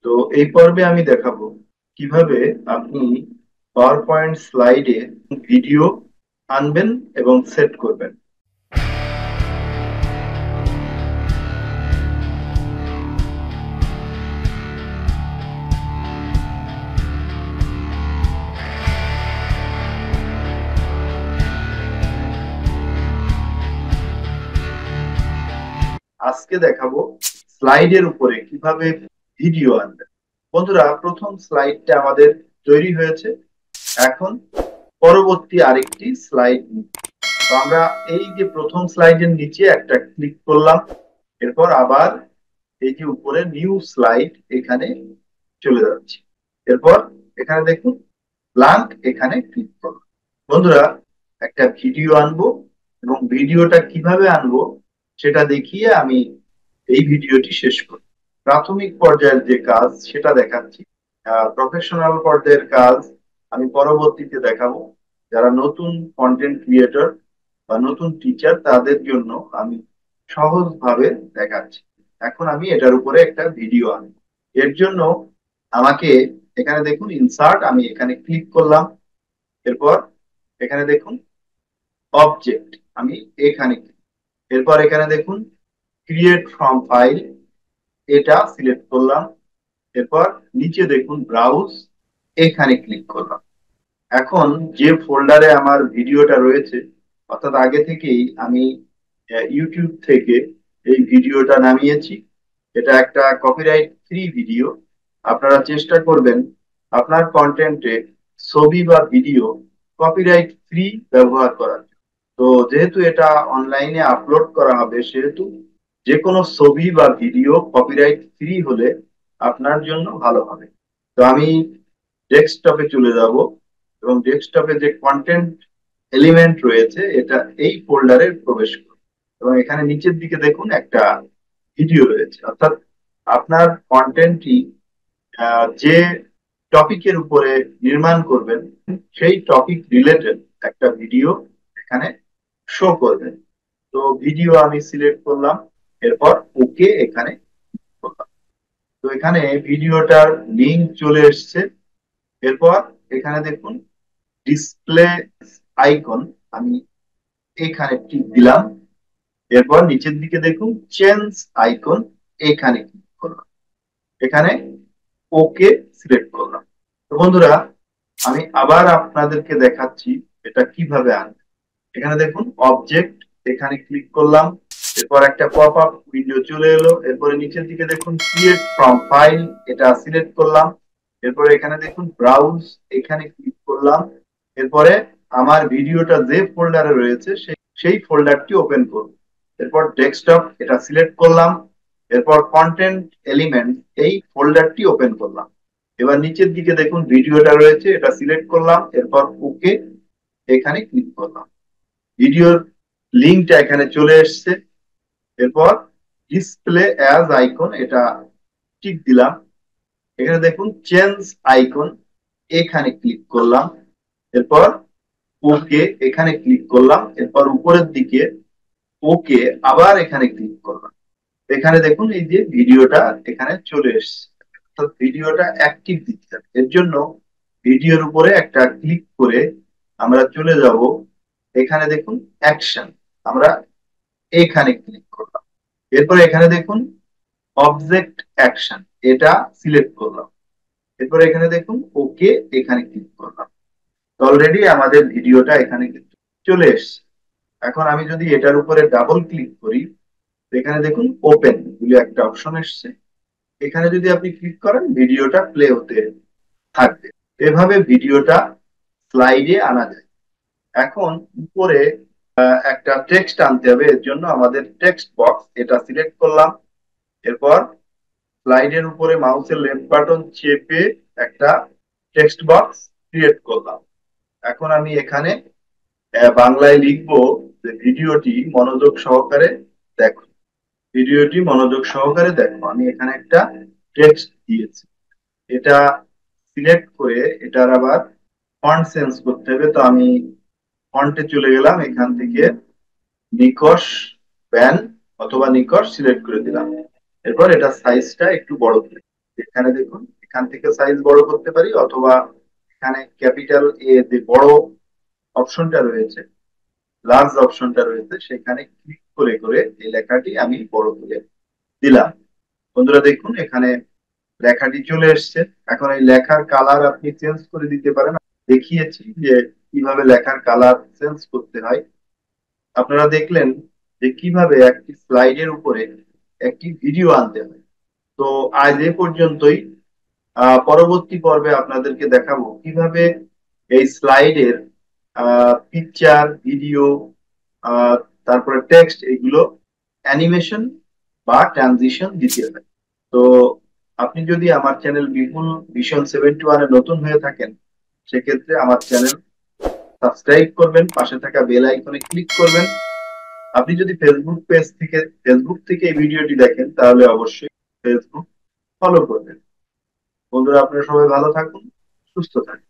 তো এই পর্বে আমি দেখাবো কিভাবে আপনি পাওয়ার পয়েন্ট স্লাইডে ভিডিও আনবেন এবং সেট করবেন। আজকে দেখাবো স্লাইডের উপরে কিভাবে ভিডিও আনবেন। বন্ধুরা, প্রথম স্লাইডটা আমাদের তৈরি হয়েছে। এখন পরবর্তী আরেকটি স্লাইড। তো আমরা এই যে প্রথম স্লাইডের নিচে একটা ক্লিক করলাম, এরপর আবার এই যে উপরে নিউ স্লাইড এখানে চলে যাচ্ছি। এরপর এখানে দেখুন ব্ল্যাঙ্ক, এখানে ক্লিক করুন। বন্ধুরা, একটা ভিডিও আনবো এবং ভিডিওটা কিভাবে আনবো সেটা দেখিয়ে আমি এই ভিডিওটি শেষ করি। প্রাথমিক পর্যায়ের যে কাজ সেটা দেখাচ্ছি, প্রফেশনাল পর্যায়ের কাজ আমি পরবর্তীতে দেখাবো। যারা নতুন কন্টেন্ট ক্রিয়েটর বা নতুন টিচার তাদের জন্য আমি সহজভাবে দেখাচ্ছি। এখন আমি এটার উপরে একটা ভিডিও আনবো। এর জন্য আমাকে এখানে দেখুন ইনসার্ট, আমি এখানে ক্লিক করলাম। এরপর এখানে দেখুন অবজেক্ট, আমি এখানে এরপর এখানে দেখুন ক্রিয়েট ফ্রম ফাইল, এটা সিলেক্ট করলাম। এরপর নিচে দেখুন ব্রাউজ, এখানে ক্লিক করলাম। এখন যে ফোল্ডারে আমার ভিডিওটা রয়েছে, অর্থাৎ আগে থেকেই আমি ইউটিউব থেকে এই ভিডিওটা নামিয়েছি। এটা একটা কপিরাইট ফ্রি ভিডিও। আপনারা চেষ্টা করবেন আপনার কন্টেন্টে ছবি বা ভিডিও কপিরাইট ফ্রি ব্যবহার করার। তো যেহেতু এটা অনলাইনে আপলোড করা হবে, সেহেতু যে কোনো ছবি বা ভিডিও কপিরাইট ফ্রি হলে আপনার জন্য ভালো হবে। তো আমি ডেস্কটপে চলে যাব এবং ডেস্কটপে যে কন্টেন্ট এলিমেন্ট রয়েছে এটা এই ফোল্ডারে প্রবেশ করব এবং এখানে নিচের দিকে দেখুন একটা ভিডিও রয়েছে। অর্থাৎ আপনার কন্টেন্টটি যে টপিকের উপরে নির্মাণ করবেন সেই টপিক রিলেটেড একটা ভিডিও এখানে শো করবে। তো ভিডিও আমি সিলেক্ট করলাম, এরপর ওকে এখানে করলাম। তো এখানে ভিডিওটার লিংক চলে এসছে। এরপর এখানে দেখুন ডিসপ্লে আইকন, আমি এখানে ক্লিক দিলাম। এরপর নিচের দিকে দেখুন চেঞ্জ আইকন, এখানে ক্লিক করলাম। এখানে ওকে সিলেক্ট করলাম। তো বন্ধুরা, আমি আবার আপনাদেরকে দেখাচ্ছি এটা কিভাবে আনবে। এখানে দেখুন অবজেক্ট, এখানে ক্লিক করলাম। এরপর একটা পপ আপ উইন্ডো চলে এলো। এরপরে নিচের দিকে দেখুন ক্রিয়েট ফ্রম ফাইল, এটা সিলেক্ট করলাম। এরপরে এখানে দেখুন ব্রাউজ, এখানে ক্লিক করলাম। এরপরে আমার ভিডিওটা যে ফোল্ডারে রয়েছে সেই ফোল্ডারটি ওপেন করব। এরপর ডেস্কটপ, এটা সিলেক্ট করলাম। এরপর কন্টেন্ট এলিমেন্ট, এই ফোল্ডারটি ওপেন করলাম। এবার নিচের দিকে দেখুন ভিডিওটা রয়েছে, এটা সিলেক্ট করলাম। এরপর ওকে, এখানে ক্লিক করলাম। ভিডিওর লিঙ্কটা এখানে চলে এসছে। এরপর ডিসপ্লে অ্যাজ আইকন, এটা টিক দিলাম। এখানে দেখুন চেঞ্জ আইকন, এখানে ক্লিক করলাম। এরপর ওকে, এখানে ক্লিক করলাম। এরপর উপরের দিকে ওকে, আবার এখানে ক্লিক করলাম। এখানে দেখুন এই যে ভিডিওটা এখানে চলে এসছে। অর্থাৎ ভিডিওটা অ্যাক্টিভ দিতে হবে। এর জন্য ভিডিওর উপরে একটা ক্লিক করে আমরা চলে যাব। এখানে দেখুন অ্যাকশন, আমরা এখানে ক্লিক করলাম। এরপরে এখানে দেখুন অবজেক্ট অ্যাকশন, এটা সিলেক্ট করলাম। এরপরে এখানে দেখুন ওকে, এখানে ক্লিক করলাম। অলরেডি আমাদের ভিডিওটা এখানে কিন্তু চলে এসছে। এখন আমি যদি এটার উপরে ডাবল ক্লিক করি, এখানে দেখুন ওপেন বলে একটা অপশন এসছে। এখানে যদি আপনি ক্লিক করেন ভিডিওটা প্লে হতে থাকবে। এভাবে ভিডিওটা স্লাইডে আনা যায়। এখন উপরে একটা টেক্সট আনতে হবে। এর জন্য আমাদের টেক্সট বক্স, এটা সিলেক্ট করলাম। এরপর স্লাইডের উপরে মাউসের লেফট বাটন চেপে একটা টেক্সট বক্স ক্রিয়েট করলাম। এখন আমি এখানে বাংলায় লিখবো যে ভিডিওটি মনোযোগ সহকারে দেখো। ভিডিওটি মনোযোগ সহকারে দেখো, আমি এখানে একটা টেক্সট দিয়েছি। এটা সিলেক্ট করে এটার আবার ফন্ট চেঞ্জ করতে হবে। তো আমি ফন্টে চলে গেলাম, এখান থেকে নিকশ ব্যান অথবা নিকশ সিলেক্ট করে দিলাম। এরপর এটা সাইজটা একটু বড় করে এখানে দেখুন, এখান থেকে সাইজ বড় করতে পারি, অথবা এখানে ক্যাপিটাল এ যে বড় অপশনটা রয়েছে, লার্জ অপশনটা রয়েছে, সেখানে ক্লিক করে করে এই লেখাটি আমি বড় করে দিলাম। বন্ধুরা দেখুন, এখানে লেখাটি চলে এসছে। এখন এই লেখার কালার আপনি চেঞ্জ করে দিতে পারেন। দেখিয়েছি যে কিভাবে লেখার কালার চেঞ্জ করতে হয়। আপনারা দেখলেন যে কিভাবে একটি স্লাইডের উপরে একটি ভিডিও আনতে হয়। তো আজ এ পর্যন্তই। পরবর্তী পর্বে আপনাদেরকে দেখাবো কিভাবে এই স্লাইডের পিকচার, ভিডিও, তারপরে টেক্সট, এগুলো অ্যানিমেশন বা ট্রানজিশন দিতে হয়। তো আপনি যদি আমার চ্যানেল বিপুল ভিশন 71 এ নতুন হয়ে থাকেন, সেক্ষেত্রে আমার চ্যানেল সাবস্ক্রাইব করবেন, পাশে থাকা বেল আইকনে ক্লিক করবেন। আপনি যদি ফেসবুক থেকে এই ভিডিওটি দেখেন, তাহলে অবশ্যই ফেসবুক ফলো করবেন। বন্ধুরা, আপনারা সবাই ভালো থাকুন, সুস্থ থাকুন।